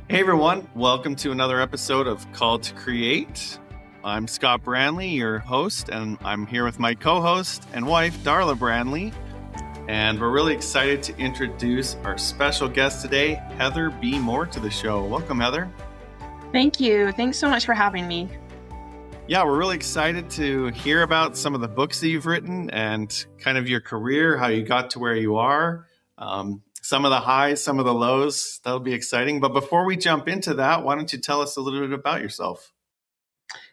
Hey everyone, welcome to another episode of Called to Create. I'm Scott Brandley, your host, and I'm here with my co-host and wife, Darla Brandley. And we're really excited to introduce our special guest today, Heather B. Moore, to the show. Welcome, Heather. Thank you. Thanks so much for having me. Yeah, we're really excited to hear about some of the books that you've written and kind of your career, how you got to where you are. Some of the highs, some of the lows. That'll be exciting. But before we jump into that, why don't you tell us a little bit about yourself?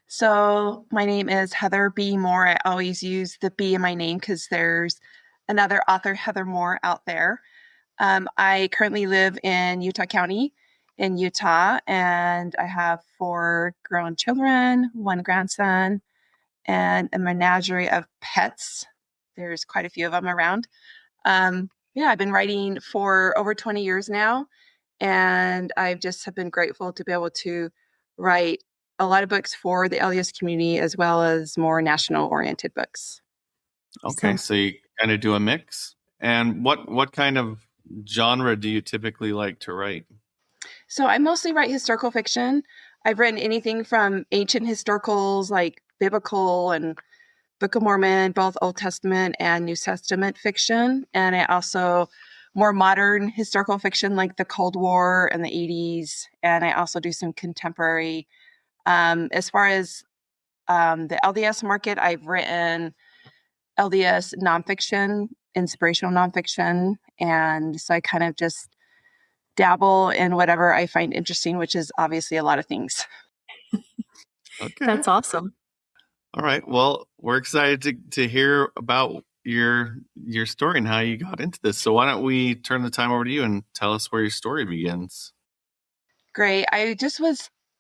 So my name is Heather B. Moore. I always use the B in my name because there's another author, Heather Moore, out there. I currently live in Utah County in Utah, and I have 4 grown children, 1 grandson, and a menagerie of pets. There's quite a few of them around. I've been writing for over 20 years now, and I just have been grateful to be able to write a lot of books for the LDS community as well as more national-oriented books. Okay, so you kind of do a mix. And what kind of genre do you typically like to write? So I mostly write historical fiction. I've written anything from ancient historicals like biblical and Book of Mormon, both Old Testament and New Testament fiction. And I also more modern historical fiction like the Cold War and the 80s. And I also do some contemporary. As far as the LDS market, I've written LDS nonfiction, inspirational nonfiction. And so I kind of just dabble in whatever I find interesting, which is obviously a lot of things. Okay. That's awesome. All right. Well, we're excited to hear about your story and how you got into this. So why don't we turn the time over to you and tell us where your story begins? Great. I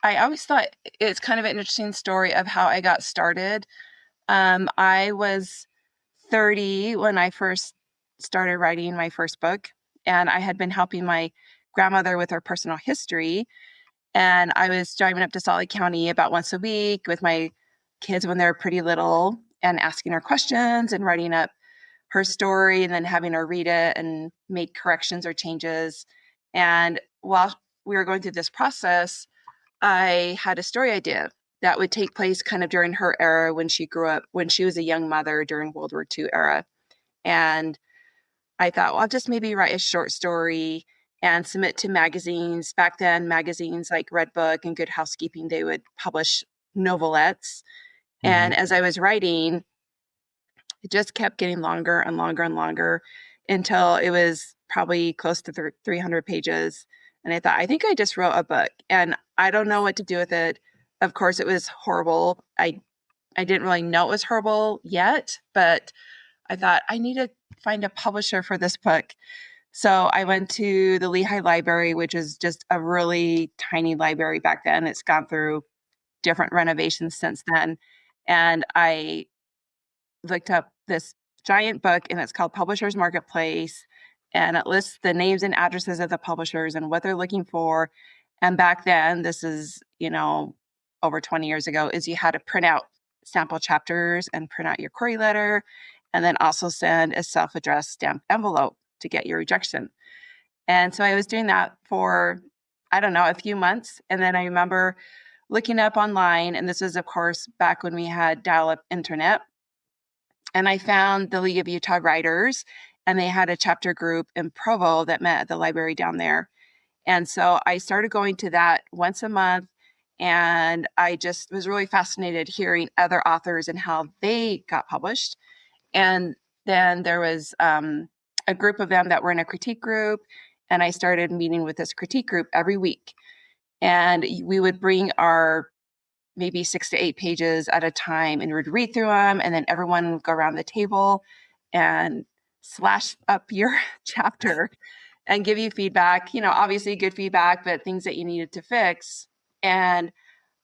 always thought it's kind of an interesting story of how I got started. I was 30 when I first started writing my first book, and I had been helping my grandmother with her personal history. And I was driving up to Salt Lake County about once a week with my kids when they were pretty little and asking her questions and writing up her story and then having her read it and make corrections or changes. And while we were going through this process, I had a story idea that would take place kind of during her era when she grew up, when she was a young mother during World War II era. And I thought, well, I'll just maybe write a short story and submit to magazines. Back then, magazines like Redbook and Good Housekeeping, they would publish novelettes. Mm-hmm. And as I was writing, it just kept getting longer and longer and longer until it was probably close to 300 pages. And I thought, I think I just wrote a book and I don't know what to do with it. Of course, it was horrible. I didn't really know it was horrible yet, but I thought I need to find a publisher for this book. So I went to the Lehigh Library, which is just a really tiny library back then. It's gone through different renovations since then. And I looked up this giant book, and it's called Publishers Marketplace. And it lists the names and addresses of the publishers and what they're looking for. And back then, this is, over 20 years ago, is you had to print out sample chapters and print out your query letter, and then also send a self-addressed stamped envelope to get your rejection. And so I was doing that for, a few months. And then I remember looking up online, and this is, of course, back when we had dial-up internet. And I found the League of Utah Writers, and they had a chapter group in Provo that met at the library down there. And so I started going to that once a month, and I just was really fascinated hearing other authors and how they got published. And then there was a group of them that were in a critique group, and I started meeting with this critique group every week. And we would bring our maybe 6 to 8 pages at a time, and we'd read through them, and then everyone would go around the table and slash up your chapter and give you feedback, obviously good feedback, but things that you needed to fix. And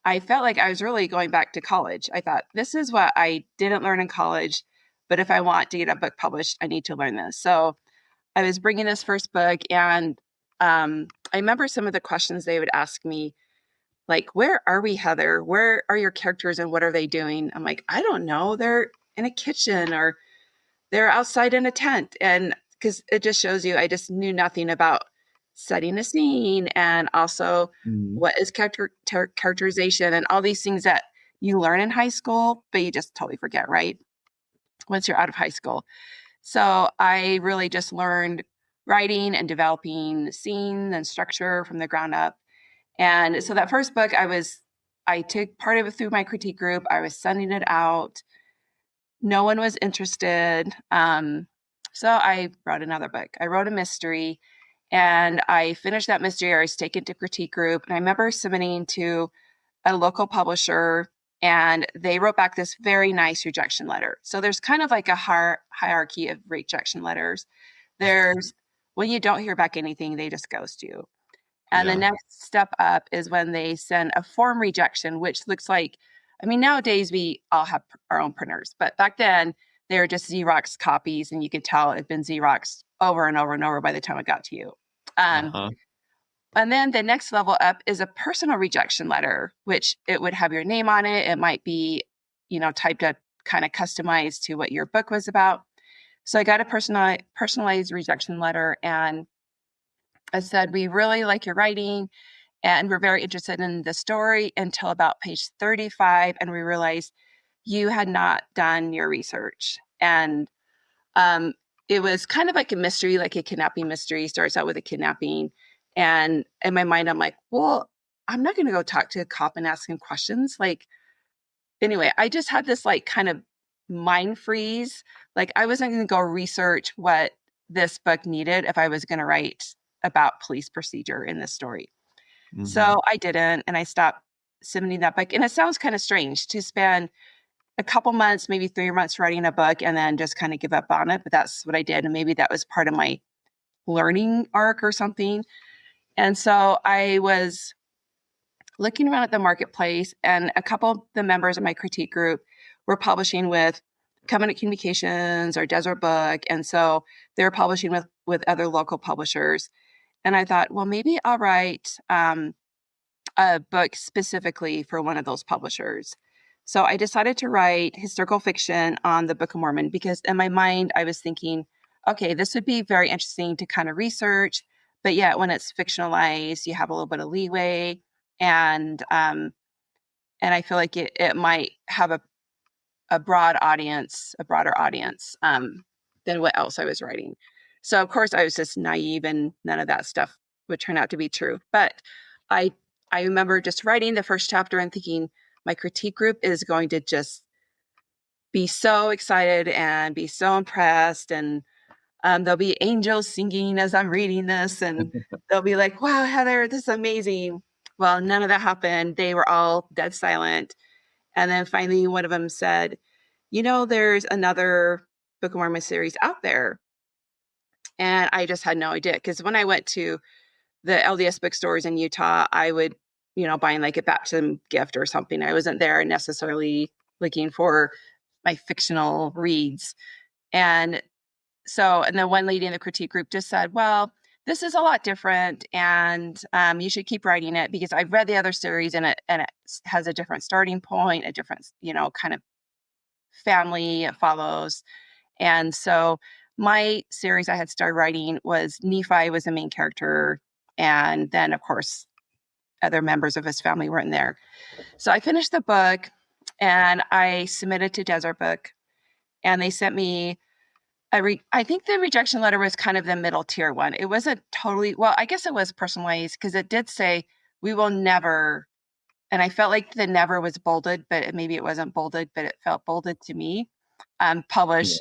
I felt like I was really going back to college. I thought, this is what I didn't learn in college, but if I want to get a book published, I need to learn this. So I was bringing this first book, and I remember some of the questions they would ask me, like, where are we, Heather? Where are your characters and what are they doing? I'm like, I don't know. They're in a kitchen or they're outside in a tent. And because it just shows you, I just knew nothing about setting a scene and also Mhm. what is characterization and all these things that you learn in high school, but you just totally forget, right? Once you're out of high school. So I really just learned writing and developing scene and structure from the ground up. And so that first book, I took part of it through my critique group. I was sending it out. No one was interested. So I wrote another book. I wrote a mystery and I finished that mystery. I was taken to critique group. And I remember submitting to a local publisher and they wrote back this very nice rejection letter. So there's kind of like a hierarchy of rejection letters. There's when you don't hear back anything, they just ghost you. And the Yeah. next step up is when they send a form rejection, which looks like, I mean, nowadays we all have our own printers, but back then they were just Xerox copies, and you could tell it'd been Xerox over and over and over by the time it got to you. Um, Uh-huh. and then the next level up is a personal rejection letter, which it would have your name on it. It might be, typed up kind of customized to what your book was about. So I got a personalized rejection letter, and I said, we really like your writing and we're very interested in the story until about page 35. And we realized you had not done your research. And um, it was kind of like a mystery, like a kidnapping mystery, starts out with a kidnapping. And in my mind, I'm like, well, I'm not going to go talk to a cop and ask him questions. Like, anyway, I just had this like kind of mind freeze. Like, I wasn't going to go research what this book needed if I was going to write about police procedure in this story. Mhm. So I didn't, and I stopped submitting that book. And it sounds kind of strange to spend a couple months, maybe 3 months writing a book and then just kind of give up on it. But that's what I did. And maybe that was part of my learning arc or something. And so I was looking around at the marketplace, and a couple of the members of my critique group were publishing with Covenant Communications or Desert Book. And so they were publishing with other local publishers. And I thought, well, maybe I'll write a book specifically for one of those publishers. So I decided to write historical fiction on the Book of Mormon because in my mind, I was thinking, okay, this would be very interesting to kind of research, but yet when it's fictionalized, you have a little bit of leeway, and and I feel like it might have a broader audience than what else I was writing. So of course I was just naive and none of that stuff would turn out to be true. But I I remember just writing the first chapter and thinking my critique group is going to just be so excited and be so impressed, and there'll be angels singing as I'm reading this, and they'll be like, "Wow, Heather, this is amazing." Well, none of that happened. They were all dead silent. And then finally, one of them said, there's another Book of Mormon series out there. And I just had no idea. Because when I went to the LDS bookstores in Utah, I would, buying like a baptism gift or something. I wasn't there necessarily looking for my fictional reads. And and then one lady in the critique group just said, well, this is a lot different, and you should keep writing it because I've read the other series, and it has a different starting point, a different, kind of family it follows. And so my series I had started writing was Nephi was the main character. And then, of course, other members of his family were in there. So I finished the book and I submitted to Desert Book, and they sent me I think the rejection letter was kind of the middle tier one. It wasn't totally, well, I guess it was personalized because it did say, we will never, and I felt like the never was bolded, but maybe it wasn't bolded, but it felt bolded to me. Yeah. Publish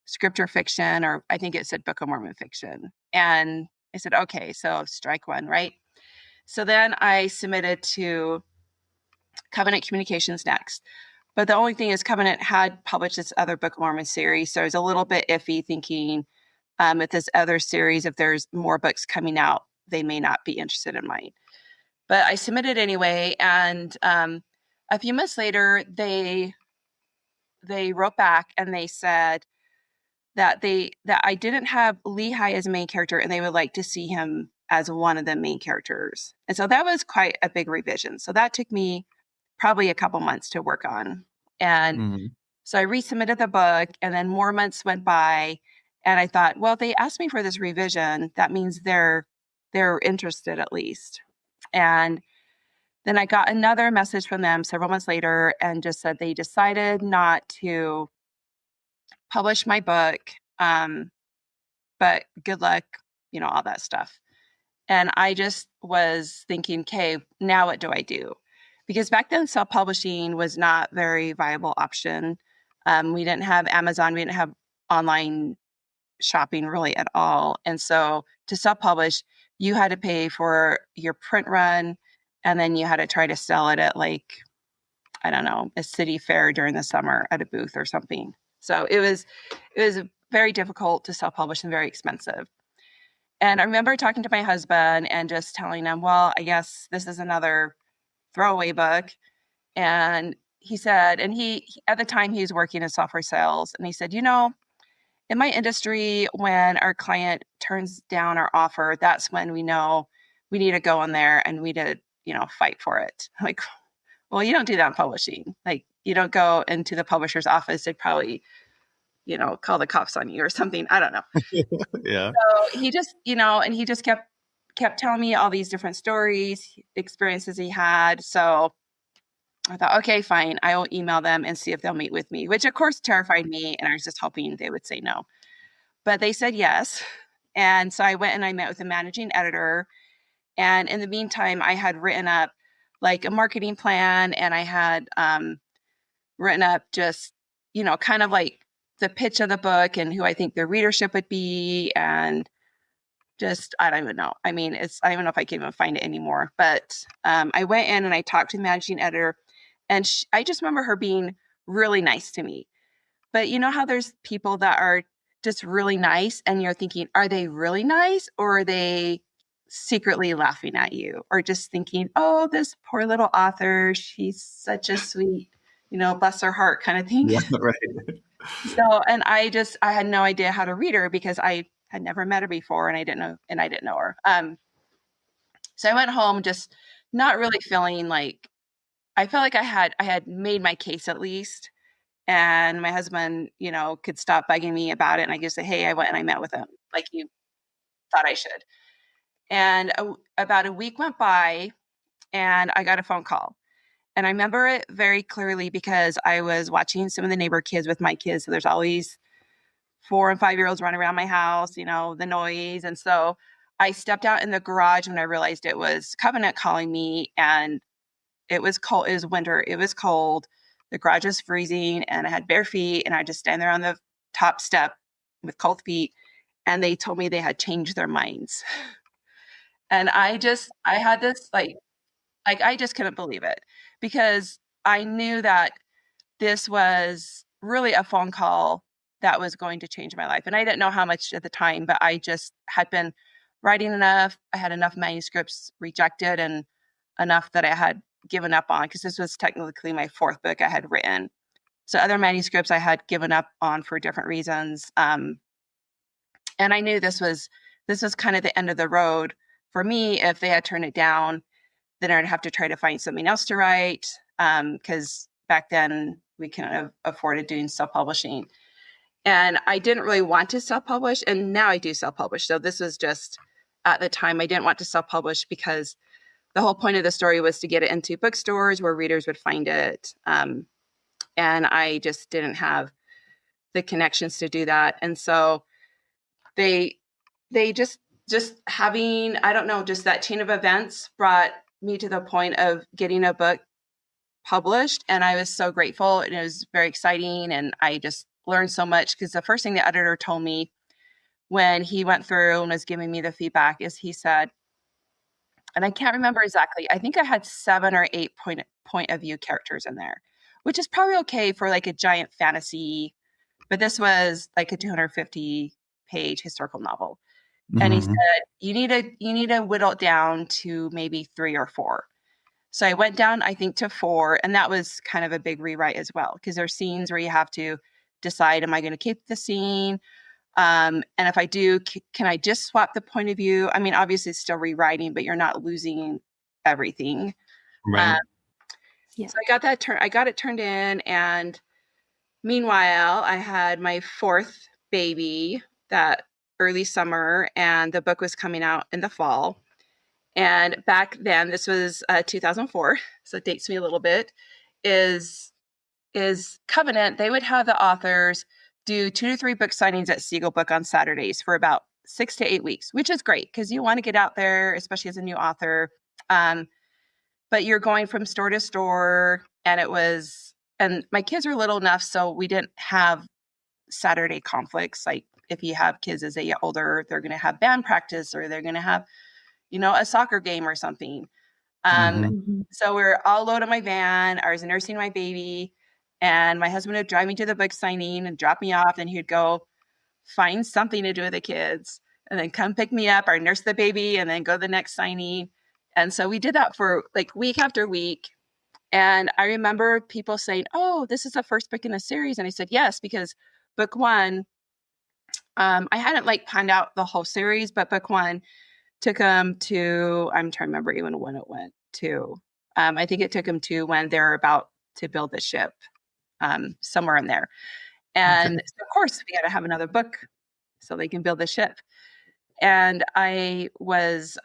scripture fiction, or I think it said Book of Mormon fiction. And I said, okay, so strike one, right? So then I submitted to Covenant Communications next. But the only thing is, Covenant had published this other Book of Mormon series. So I was a little bit iffy thinking with this other series, if there's more books coming out, they may not be interested in mine. But I submitted anyway. And a few months later, they wrote back and they said, that I didn't have Lehi as a main character and they would like to see him as one of the main characters. And so that was quite a big revision. So that took me probably a couple months to work on. And Mhm. so I resubmitted the book, and then more months went by, and I thought, well, they asked me for this revision. That means they're they're interested at least. And then I got another message from them several months later and just said they decided not to publish my book, but good luck, all that stuff. And I just was thinking, okay, now what do I do? Because back then, self publishing was not a very viable option. We didn't have Amazon, we didn't have online shopping really at all. And so to self publish, you had to pay for your print run, and then you had to try to sell it at, like, I don't know, a city fair during the summer at a booth or something. So it was very difficult to self publish and very expensive. And I remember talking to my husband and just telling him, well, I guess this is another throwaway book. And he said, and at the time he was working in software sales, and he said, in my industry, when our client turns down our offer, that's when we know we need to go in there and we need to, fight for it. I'm like, well, you don't do that in publishing. Like, you don't go into the publisher's office. They'd probably, call the cops on you or something. I don't know. Yeah. So he just, and he just kept telling me all these different stories, experiences he had. So I thought, okay, fine. I will email them and see if they'll meet with me, which of course terrified me. And I was just hoping they would say no. But they said yes. And so I went and I met with the managing editor. And in the meantime, I had written up like a marketing plan, and I had written up just, kind of like the pitch of the book and who I think the readership would be. And just, I don't even know. I mean, I don't even know if I can even find it anymore. But I went in and I talked to the managing editor, and I just remember her being really nice to me. But you know how there's people that are just really nice and you're thinking, are they really nice, or are they secretly laughing at you, or just thinking, oh, this poor little author, she's such a sweet, bless her heart kind of thing. Yeah, right. So, and I had no idea how to read her because I had never met her before, and I didn't know her. So I went home just not really feeling like, I felt like I had made my case at least. And my husband, could stop bugging me about it. And I could say, hey, I went and I met with him like you thought I should. And about a week went by and I got a phone call. And I remember it very clearly because I was watching some of the neighbor kids with my kids. So there's always 4 and 5-year-olds running around my house, the noise. And so I stepped out in the garage when I realized it was Covenant calling me, and it was cold. It was winter. It was cold. The garage was freezing, and I had bare feet, and I just stand there on the top step with cold feet. And they told me they had changed their minds. And I had this like I just couldn't believe it, because I knew that this was really a phone call that was going to change my life. And I didn't know how much at the time, but I just had been writing enough. I had enough manuscripts rejected and enough that I had given up on, because this was technically my 4th book I had written. So other manuscripts I had given up on for different reasons. And I knew this was kind of the end of the road for me. If they had turned it down, then I'd have to try to find something else to write, because back then we couldn't have afforded doing self-publishing. And I didn't really want to self-publish, and now I do self-publish. So this was just, at the time, I didn't want to self-publish because the whole point of the story was to get it into bookstores where readers would find it. And I just didn't have the connections to do that. And so they just having, I don't know, just that chain of events brought me to the point of getting a book published. And I was so grateful, and it was very exciting. And I just learned so much, because the first thing the editor told me when he went through and was giving me the feedback is he said, and I can't remember exactly, I think I had 7 or 8 point of view characters in there, which is probably okay for like a giant fantasy, but this was like a 250-page historical novel. And he said, Mhm. you need to whittle it down to maybe 3 or 4. So I went down, I think, to 4, and that was kind of a big rewrite as well, because there's scenes where you have to decide, am I going to keep the scene? And if I do, can I just swap the point of view? I mean, obviously it's still rewriting, but you're not losing everything. Right. Um, so I got it turned in, and meanwhile, I had my 4th baby that early summer, and the book was coming out in the fall. And back then, this was 2004, so it dates me a little bit, is Covenant. They would have the authors do 2 to 3 book signings at Siegel Book on Saturdays for about 6 to 8 weeks, which is great because you want to get out there, especially as a new author. But you're going from store to store, and my kids are little enough, so we didn't have Saturday conflicts. Like if you have kids as they get older, they're going to have band practice or they're going to have, a soccer game or something. So we're all loaded in my van. I was nursing my baby, and my husband would drive me to the book signing and drop me off. And he'd go find something to do with the kids and then come pick me up or nurse the baby and then go to the next signing. And so we did that for like week after week. And I remember people saying, "Oh, this is the first book in a series." And I said, "Yes," because book one, I hadn't like planned out the whole series, but book one took them to, I'm trying to remember even when it went to. I think it took them to when they're about to build the ship, somewhere in there. And so of course, we got to have another book so they can build the ship. And I was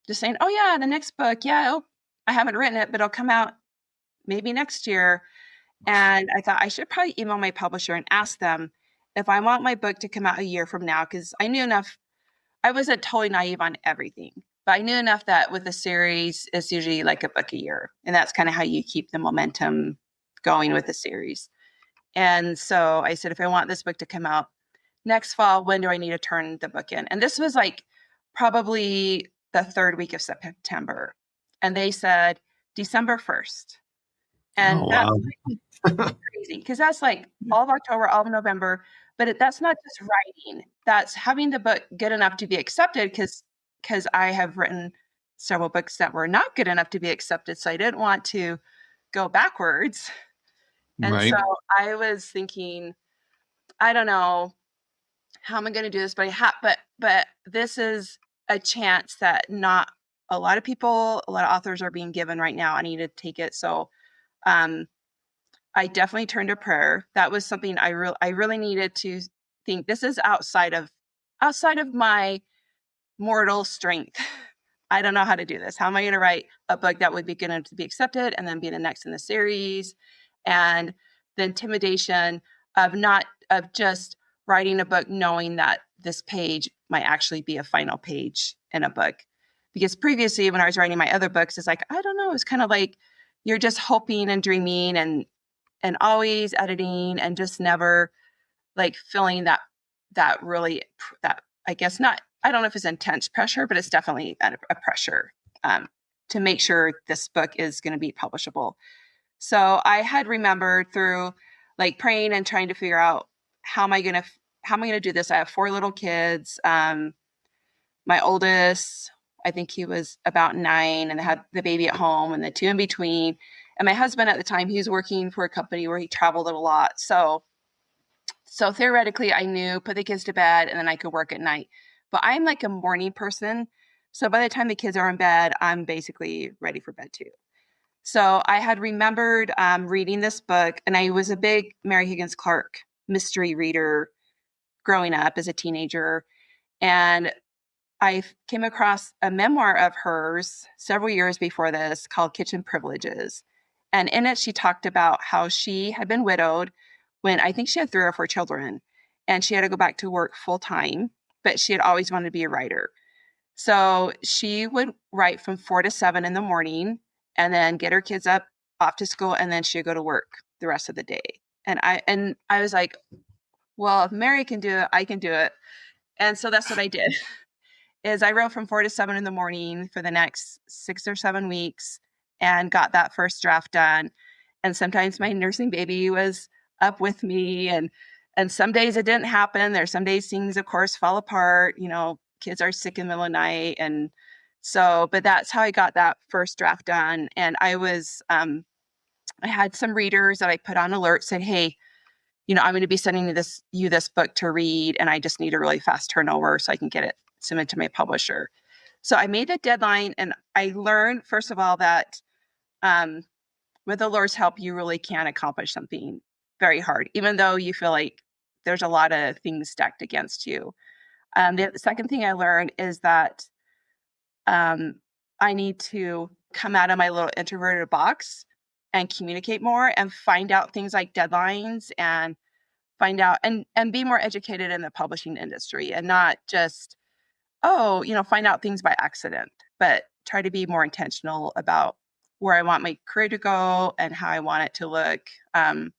just saying, "Oh, yeah, the next book. Yeah, I haven't written it, but it'll come out maybe next year." And I thought I should probably email my publisher and ask them if I want my book to come out a year from now, because I knew enough. I wasn't totally naive on everything, but I knew enough that with a series, it's usually like a book a year. And that's kind of how you keep the momentum going with the series. And so I said, if I want this book to come out next fall, when do I need to turn the book in? And this was like probably the third week of September. And they said December 1st. And that's crazy because that's like all of October, all of November. But that's not just writing. That's having the book good enough to be accepted because I have written several books that were not good enough to be accepted. So I didn't want to go backwards. And so I was thinking, I don't know how am I going to do this, but this is a chance that not a lot of people, a lot of authors are being given right now. I need to take it. So I definitely turned to prayer. That was something I really needed to think. This is outside of my mortal strength. I don't know how to do this. How am I going to write a book that would be good enough to be accepted and then be the next in the series? And the intimidation of just writing a book knowing that this page might actually be a final page in a book. Because previously when I was writing my other books, it's like, I don't know, it's kind of like you're just hoping and dreaming and always editing and just never like feeling that really that I guess not, I don't know if it's intense pressure, but it's definitely a pressure to make sure this book is going to be publishable. So I had remembered through like praying and trying to figure out how am I going to do this. I have 4 little kids. My oldest, I think he was about 9 and had the baby at home and the 2 in between. And my husband at the time, he was working for a company where he traveled a lot. So theoretically, I knew put the kids to bed and then I could work at night. But I'm like a morning person. So by the time the kids are in bed, I'm basically ready for bed too. So I had remembered reading this book, and I was a big Mary Higgins Clark mystery reader growing up as a teenager. And I came across a memoir of hers several years before this called Kitchen Privileges. And in it, she talked about how she had been widowed when I think she had 3 or 4 children, and she had to go back to work full time, but she had always wanted to be a writer. So she would write from 4 to 7 in the morning and then get her kids up off to school, and then she'd go to work the rest of the day. And I was like, well, if Mary can do it, I can do it. And so that's what I did. Is I wrote from 4 to 7 in the morning for the next 6 or 7 weeks and got that first draft done. And sometimes my nursing baby was up with me, and some days it didn't happen. There's some days things, of course, fall apart. Kids are sick in the middle of the night, and so. But that's how I got that first draft done. And I had some readers that I put on alert, said, "Hey, I'm going to be sending you this book to read, and I just need a really fast turnover so I can get it submitted to my publisher." So I made a deadline, and I learned, first of all, that with the Lord's help, you really can accomplish something very hard, even though you feel like there's a lot of things stacked against you. The second thing I learned is that I need to come out of my little introverted box and communicate more and find out things like deadlines and find out and be more educated in the publishing industry and not just, find out things by accident, but try to be more intentional about where I want my career to go and how I want it to look. And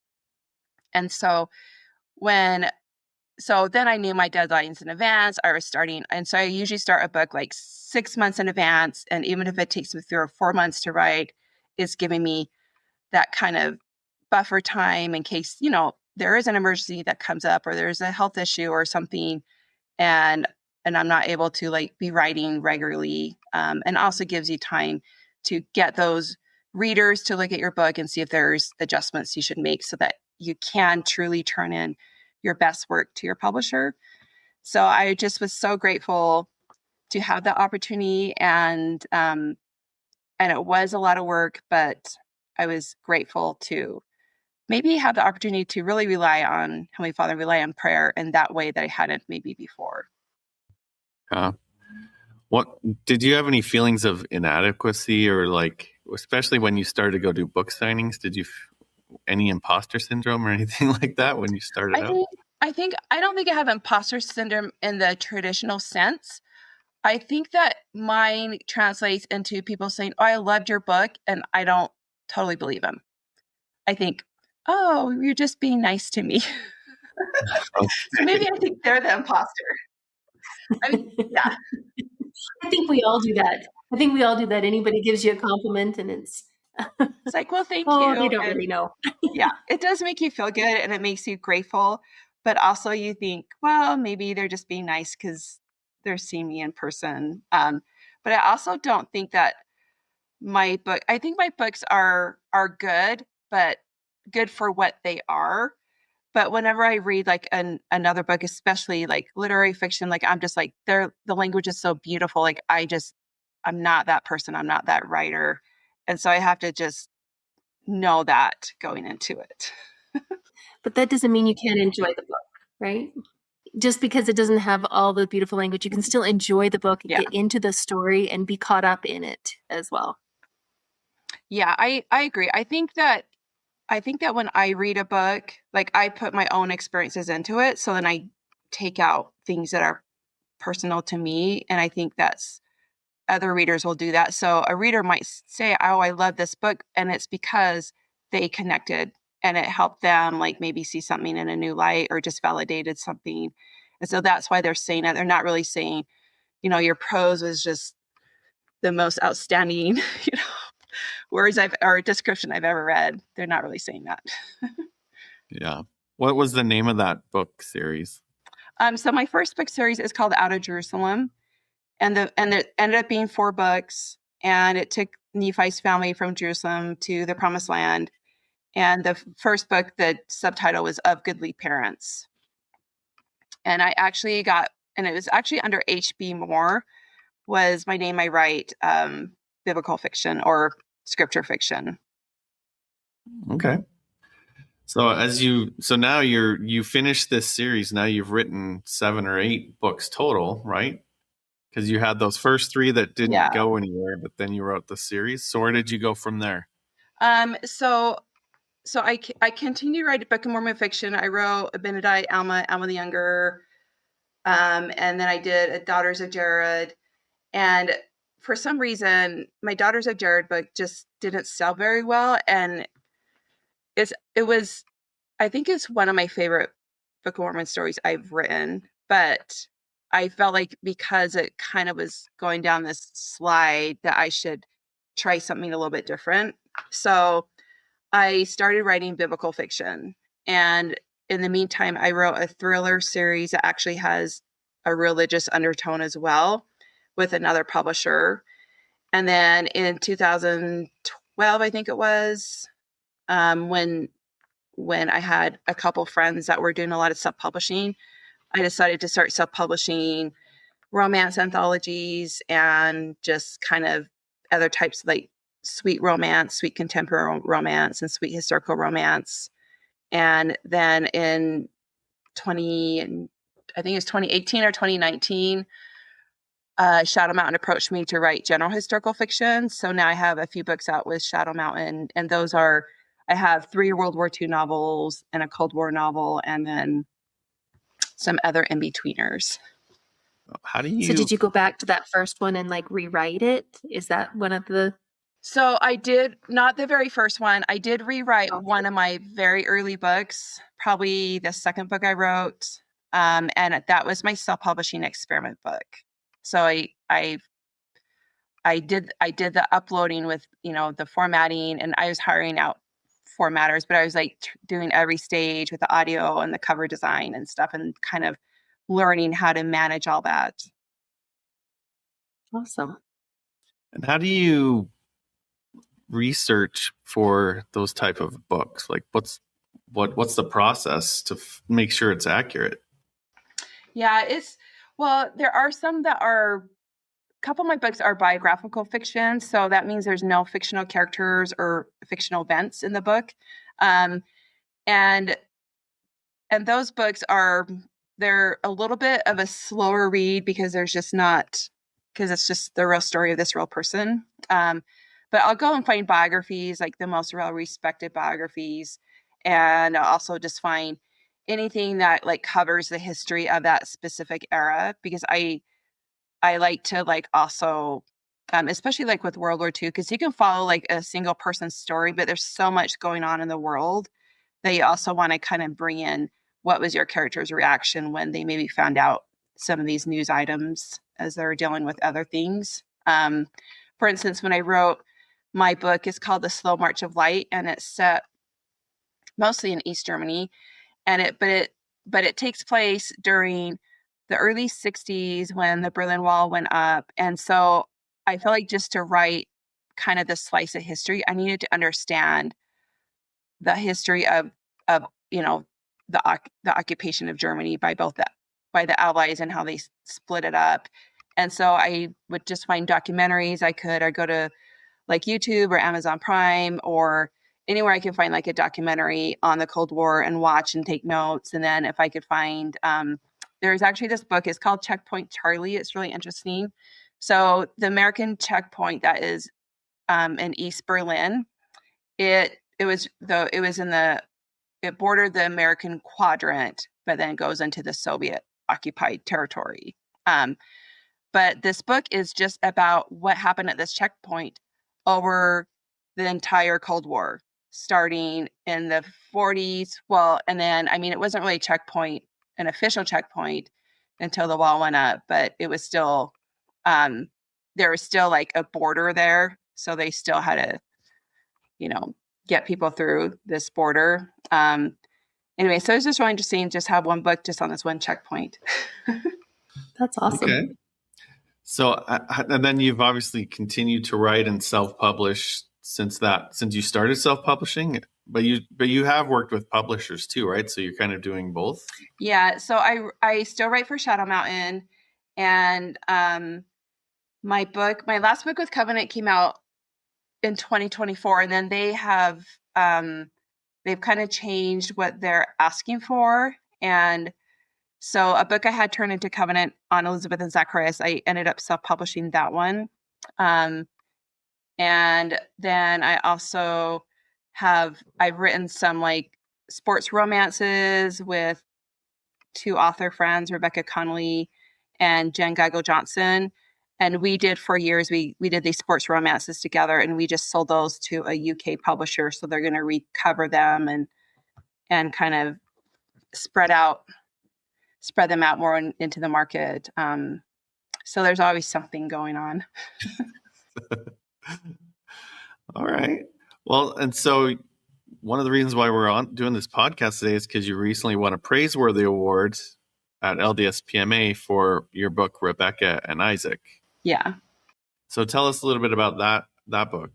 so when so then I knew my deadlines in advance. I was starting, and so I usually start a book like 6 months in advance. And even if it takes me 3 or 4 months to write, it's giving me that kind of buffer time in case, there is an emergency that comes up or there's a health issue or something. And I'm not able to like be writing regularly. And also gives you time to get those readers to look at your book and see if there's adjustments you should make so that you can truly turn in your best work to your publisher. So I just was so grateful to have that opportunity, and it was a lot of work, but I was grateful to maybe have the opportunity to really rely on Heavenly Father, rely on prayer in that way that I hadn't maybe before. What did you have any feelings of inadequacy, or like, especially when you started to go do book signings? Did you any imposter syndrome or anything like that when you started out? I don't think I have imposter syndrome in the traditional sense. I think that mine translates into people saying, "Oh, I loved your book," and I don't totally believe them. I think, "Oh, you're just being nice to me." Okay. So maybe I think they're the imposter. I mean, yeah. I think we all do that. Anybody gives you a compliment and it's like, well, thank oh, you. they don't really know. Yeah, it does make you feel good and it makes you grateful. But also you think, well, maybe they're just being nice because they're seeing me in person. But I also don't think that I think my books are good, but good for what they are. But whenever I read like another book, especially like literary fiction, like I'm just like, the language is so beautiful. Like I'm not that person. I'm not that writer. And so I have to just know that going into it. But that doesn't mean you can't enjoy the book, right? Just because it doesn't have all the beautiful language, you can still enjoy the book, Yeah. get into the story, and be caught up in it as well. Yeah, I agree. I think that when I read a book, like I put my own experiences into it. So then I take out things that are personal to me. And I think that's other readers will do that. So a reader might say, "Oh, I love this book." And it's because they connected and it helped them like maybe see something in a new light or just validated something. And so that's why they're saying it. They're not really saying, your prose was just the most outstanding, words or description I've ever read. They're not really saying that. Yeah. What was the name of that book series? So my first book series is called Out of Jerusalem, and it ended up being 4 books, and it took Nephi's family from Jerusalem to the Promised Land. And the first book, the subtitle was Of Goodly Parents. And it was actually under H.B. Moore was my name I write biblical fiction or scripture fiction. Okay. So now you finished this series. Now you've written 7 or 8 books total, right? Because you had those first 3 that didn't go anywhere, but then you wrote the series. So where did you go from there? So I continued to write Book of Mormon fiction. I wrote Abinadi, Alma the Younger, and then I did a Daughters of Jared. And for some reason, my Daughters of Jared book just didn't sell very well, and I think it's one of my favorite Book of Mormon stories I've written, but I felt like because it kind of was going down this slide that I should try something a little bit different. So I started writing biblical fiction. And in the meantime, I wrote a thriller series that actually has a religious undertone as well with another publisher. And then in 2012, I think it was, when I had a couple friends that were doing a lot of self-publishing, I decided to start self-publishing romance anthologies and just kind of other types of like sweet romance, sweet contemporary romance, and sweet historical romance. And then in I think it was 2018 or 2019, Shadow Mountain approached me to write general historical fiction. So now I have a few books out with Shadow Mountain, and I have 3 World War II novels and a Cold War novel, and then some other in-betweeners. How do So you? did you go back to that first one and like rewrite it? Is that one of the? So I did, not the very first one. I did rewrite Okay. one of my very early books, probably the second book I wrote. And that was my self-publishing experiment book. So I did the uploading with, the formatting, and I was hiring out formatters, but I was like doing every stage with the audio and the cover design and stuff, and kind of learning how to manage all that. Awesome. And how do you research for those type of books? Like, what's the process to make sure it's accurate? Yeah, there are some that are, a couple of my books are biographical fiction. So that means there's no fictional characters or fictional events in the book. Um, and those books they're a little bit of a slower read because it's just the real story of this real person. But I'll go and find biographies, like the most well respected biographies, and I'll also just find anything that like covers the history of that specific era, because I like to like also, especially like with World War II, because you can follow like a single person's story, but there's so much going on in the world that you also want to kind of bring in what was your character's reaction when they maybe found out some of these news items as they were dealing with other things. For instance, when I wrote my book, it's called The Slow March of Light, and it's set mostly in East Germany, and it takes place during the early 60s when the Berlin Wall went up. And so I feel like just to write kind of the slice of history, I needed to understand the history of the occupation of Germany by the Allies, and how they split it up. And so I would just find documentaries I'd go to like YouTube or Amazon Prime or anywhere I can find like a documentary on the Cold War and watch and take notes. And then if I could find, there's actually this book, it's called Checkpoint Charlie. It's really interesting. So the American checkpoint that is in East Berlin, it bordered the American quadrant, but then goes into the Soviet occupied territory. But this book is just about what happened at this checkpoint over the entire Cold War, starting in the 40s. Well, and then, I mean, it wasn't really an official checkpoint until the wall went up, but it was still, there was still like a border there. So they still had to, get people through this border. Anyway, so it's just really interesting just have one book just on this one checkpoint. That's awesome. Okay. So, and then you've obviously continued to write and self-publish since you started self-publishing, but you have worked with publishers too, right? So you're kind of doing both. Yeah. So I still write for Shadow Mountain, and my last book with Covenant came out in 2024, and then they've kind of changed what they're asking for. And so a book I had turned into Covenant on Elizabeth and Zacharias, I ended up self-publishing that one. And then I've written some like sports romances with 2 author friends, Rebecca Connolly and Jen Gaggle Johnson. And we did for years, we did these sports romances together, and we just sold those to a UK publisher. So they're going to recover them and kind of spread them out more into the market. So there's always something going on. All right. Well, and so one of the reasons why we're doing this podcast today is because you recently won a praiseworthy award at LDSPMA for your book, Rebecca and Isaac. Yeah. So tell us a little bit about that book.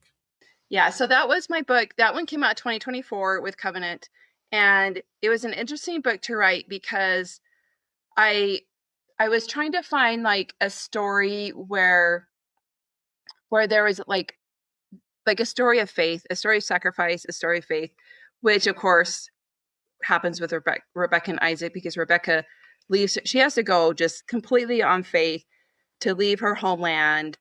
Yeah. So that was my book. That one came out 2024 with Covenant. And it was an interesting book to write because I was trying to find like a story where there was like a story of faith, a story of sacrifice, a story of faith, which of course happens with Rebecca and Isaac, because Rebecca leaves. She has to go just completely on faith to leave her homeland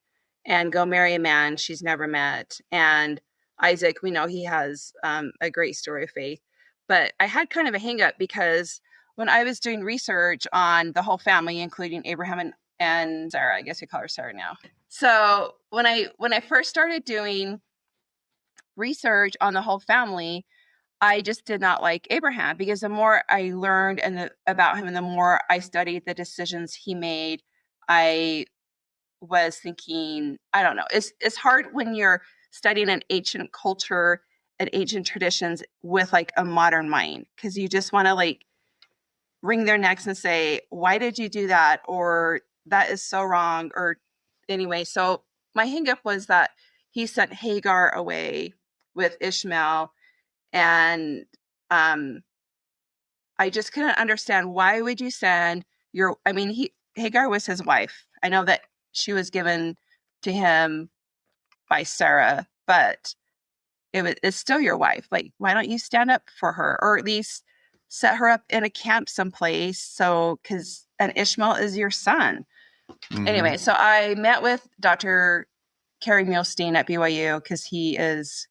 and go marry a man she's never met. And Isaac, we know he has a great story of faith. But I had kind of a hang up because when I was doing research on the whole family, including Abraham and Sarah, I guess we call her Sarah now. So when I first started doing research on the whole family, I just did not like Abraham, because the more I learned about him and the more I studied the decisions he made, I was thinking, I don't know. It's hard when you're studying an ancient culture and ancient traditions with like a modern mind, because you just want to like wring their necks and say, why did you do that? Or that is so wrong. Or anyway, so my hang up was that he sent Hagar away with Ishmael. And I just couldn't understand, why would you send Hagar was his wife. I know that she was given to him by Sarah, but it's still your wife. Like, why don't you stand up for her, or at least set her up in a camp someplace? And Ishmael is your son. Mm-hmm. Anyway, so I met with Dr. Kerry Milstein at BYU because he is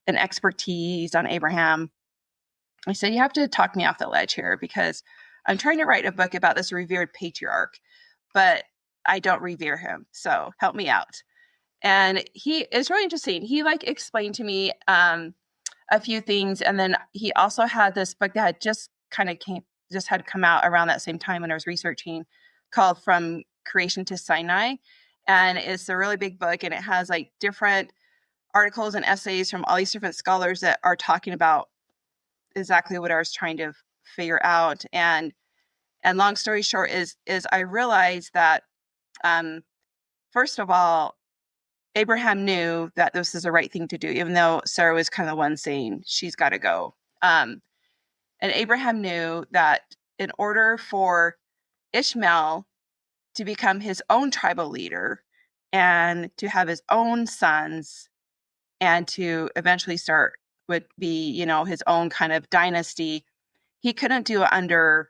an expertise on Abraham. I said, you have to talk me off the ledge here, because I'm trying to write a book about this revered patriarch, but I don't revere him. So help me out. And it's really interesting. He like explained to me a few things. And then he also had this book that had just had come out around that same time when I was researching, called From Creation to Sinai. And it's a really big book, and it has like different articles and essays from all these different scholars that are talking about exactly what I was trying to figure out. And long story short is I realized that first of all, Abraham knew that this is the right thing to do, even though Sarah was kind of the one saying she's got to go. And Abraham knew that in order for Ishmael to become his own tribal leader and to have his own sons and to eventually would be, his own kind of dynasty, he couldn't do it under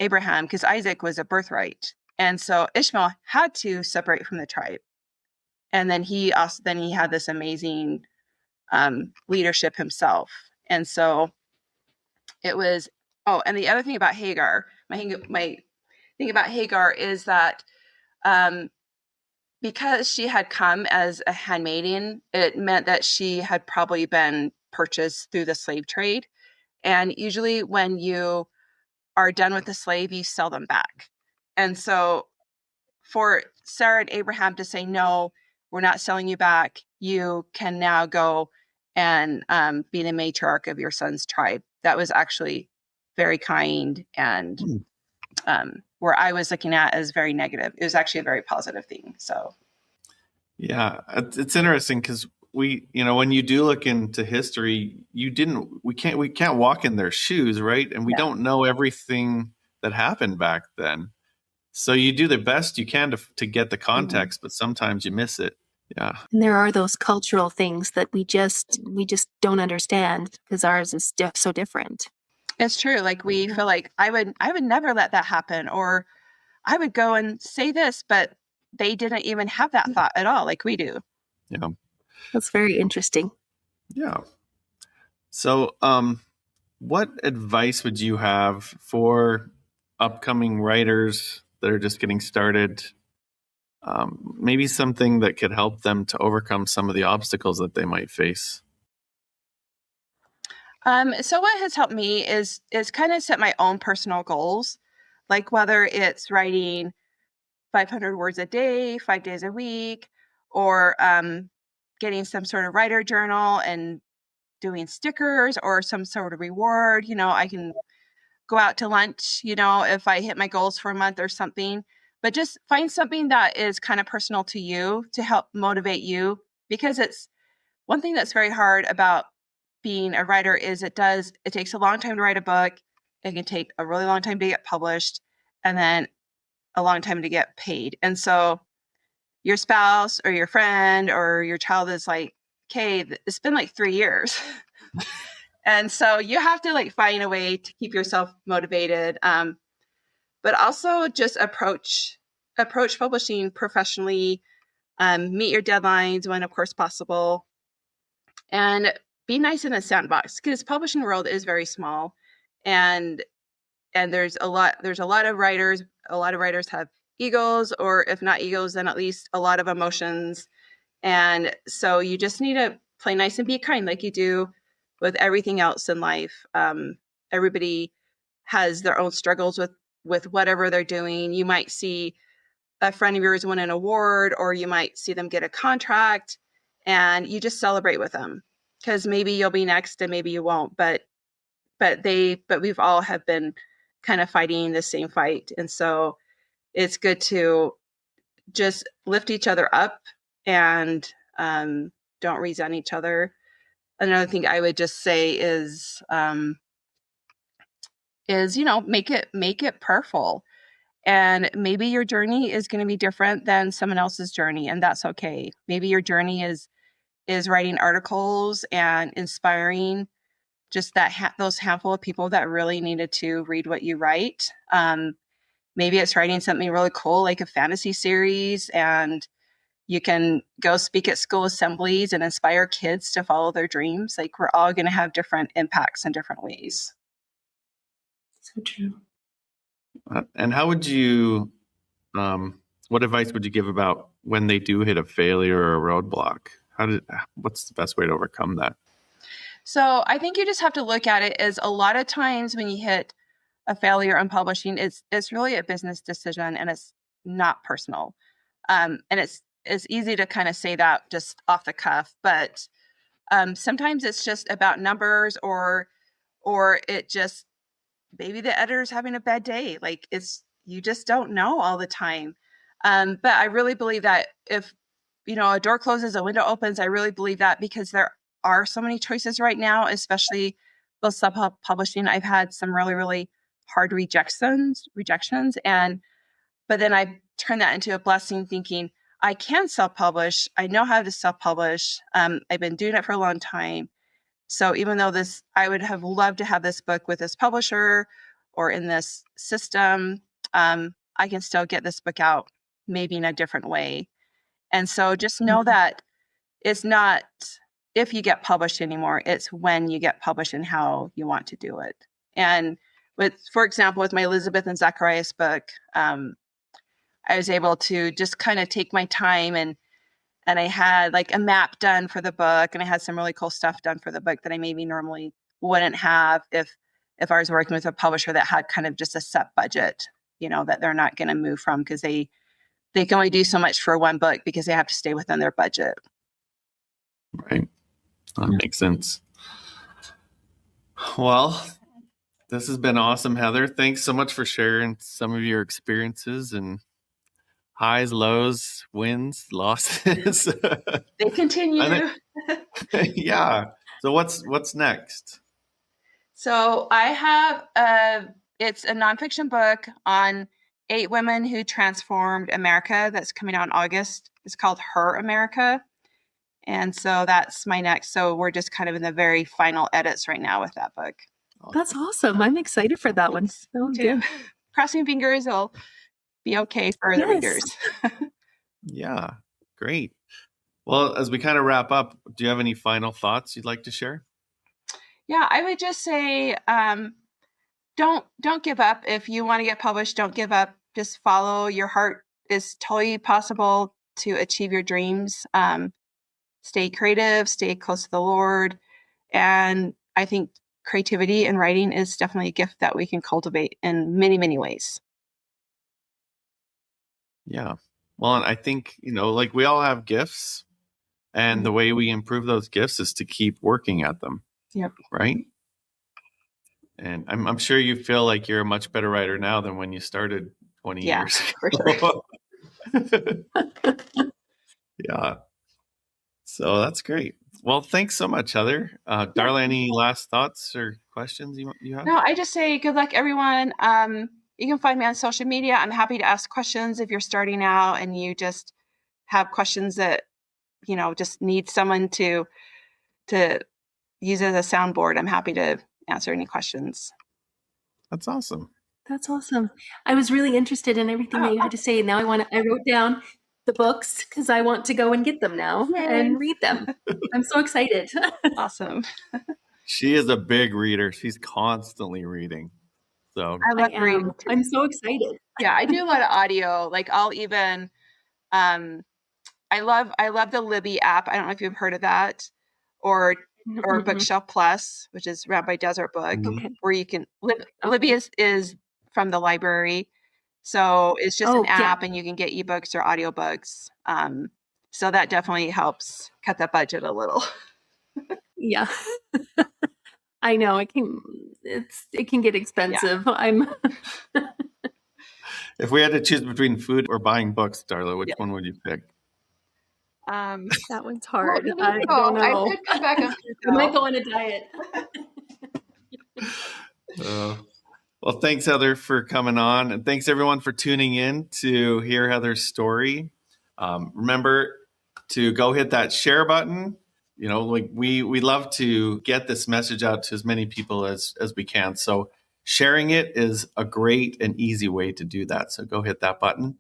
Abraham, because Isaac was a birthright. And so Ishmael had to separate from the tribe. And then he had this amazing leadership himself. And so it was, and the other thing about Hagar, my thing about Hagar is that because she had come as a handmaiden, it meant that she had probably been purchased through the slave trade. And usually when you are done with the slave, you sell them back. And so for Sarah and Abraham to say, no, we're not selling you back, you can now go and be the matriarch of your son's tribe. That was actually very kind, and where I was looking at as very negative, it was actually a very positive thing. So yeah, it's interesting because when you do look into history, we can't walk in their shoes, right? And we don't know everything that happened back then. So you do the best you can to get the context, but sometimes you miss it. Yeah. And there are those cultural things that we just don't understand, because ours is so different. It's true. Like, we feel like I would never let that happen, or I would go and say this, but they didn't even have that thought at all, like we do. Yeah. That's very interesting. Yeah. So, what advice would you have for upcoming writers that are just getting started? Maybe something that could help them to overcome some of the obstacles that they might face. So what has helped me is kind of set my own personal goals, like whether it's writing 500 words a day, 5 days a week, or getting some sort of writer journal and doing stickers or some sort of reward. I can go out to lunch, if I hit my goals for a month or something. But just find something that is kind of personal to you to help motivate you, because it's one thing that's very hard about being a writer is it takes a long time to write a book. It can take a really long time to get published, and then a long time to get paid. And so your spouse or your friend or your child is like, okay, it's been like 3 years. And so you have to like find a way to keep yourself motivated. but also just approach publishing professionally, meet your deadlines when, of course, possible, and be nice in a sandbox, because publishing world is very small, and there's a lot of writers. A lot of writers have egos, or if not egos, then at least a lot of emotions. And so you just need to play nice and be kind, like you do with everything else in life. Everybody has their own struggles with whatever they're doing. You might see a friend of yours win an award, or you might see them get a contract, and you just celebrate with them, because maybe you'll be next and maybe you won't. But we've all have been kind of fighting the same fight. And so it's good to just lift each other up, and don't resent each other. Another thing I would just say is make it purposeful. And maybe your journey is going to be different than someone else's journey, and that's okay. Maybe your journey is writing articles and inspiring just those handful of people that really needed to read what you write. Maybe it's writing something really cool, like a fantasy series, and you can go speak at school assemblies and inspire kids to follow their dreams. Like, we're all going to have different impacts in different ways. So true. And how would you, what advice would you give about when they do hit a failure or a roadblock? What's the best way to overcome that? So I think you just have to look at it as, a lot of times when you hit a failure in publishing, it's really a business decision, and it's not personal. And it's easy to kind of say that just off the cuff, but sometimes it's just about numbers, or it just, maybe the editor's having a bad day. Like, you just don't know all the time. But I really believe that if, a door closes, a window opens, I really believe that, because there are so many choices right now, especially with self-publishing. I've had some really, really hard rejections. But then I turned that into a blessing, thinking I can self-publish. I know how to self-publish. I've been doing it for a long time. So even though I would have loved to have this book with this publisher or in this system, I can still get this book out maybe in a different way. And so just know that it's not if you get published anymore, it's when you get published and how you want to do it. And for example, with my Elizabeth and Zacharias book, I was able to just kind of take my time, and I had like a map done for the book, and I had some really cool stuff done for the book that I maybe normally wouldn't have if I was working with a publisher that had kind of just a set budget, that they're not going to move from, because they can only do so much for one book because they have to stay within their budget. Right. That makes sense. Well, this has been awesome, Heather. Thanks so much for sharing some of your experiences and highs, lows, wins, losses. They continue. Yeah. So what's next? So I have it's a nonfiction book on 8 women who transformed America that's coming out in August. It's called Her America. And so that's my next. So we're just kind of in the very final edits right now with that book. That's awesome. I'm excited for that one. So good. Crossing fingers it'll be okay for the readers. Yeah, great. Well, as we kind of wrap up, do you have any final thoughts you'd like to share? Yeah, I would just say, don't give up. If you want to get published, don't give up. Just follow your heart. It's totally possible to achieve your dreams. Stay creative, stay close to the Lord. And I think creativity and writing is definitely a gift that we can cultivate in many, many ways. Yeah. Well, and I think, like we all have gifts, and the way we improve those gifts is to keep working at them. Yep. Right. And I'm sure you feel like you're a much better writer now than when you started 20 years ago. For sure. Yeah. So that's great. Well, thanks so much, Heather. Darla, any last thoughts or questions you have? No, I just say good luck, everyone. You can find me on social media. I'm happy to ask questions if you're starting out and you just have questions that, just need someone to use as a soundboard. I'm happy to answer any questions. That's awesome. That's awesome. I was really interested in everything that you had to say. Now I wrote down the books because I want to go and get them now and read them. I'm so excited. Awesome. She is a big reader. She's constantly reading. So I love reading too. I'm so excited. Yeah, I do a lot of audio. Like I'll even I love the Libby app. I don't know if you've heard of that, or Bookshelf Plus, which is run by Desert Book, where you can Libby is from the library, so it's just an app, and you can get ebooks or audiobooks. So that definitely helps cut the budget a little. Yeah, I know it can get expensive. Yeah. If we had to choose between food or buying books, Darla, which one would you pick? That one's hard. Well, I don't know. I could come back up. I might go on a diet. Well, thanks, Heather, for coming on. And thanks, everyone, for tuning in to hear Heather's story. Remember to go hit that share button. You know, like we love to get this message out to as many people as we can. So sharing it is a great and easy way to do that. So go hit that button.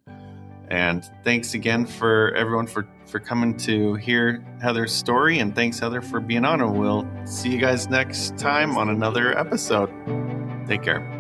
And thanks again for everyone for coming to hear Heather's story. And thanks, Heather, for being on. And we'll see you guys next time on another episode. Take care.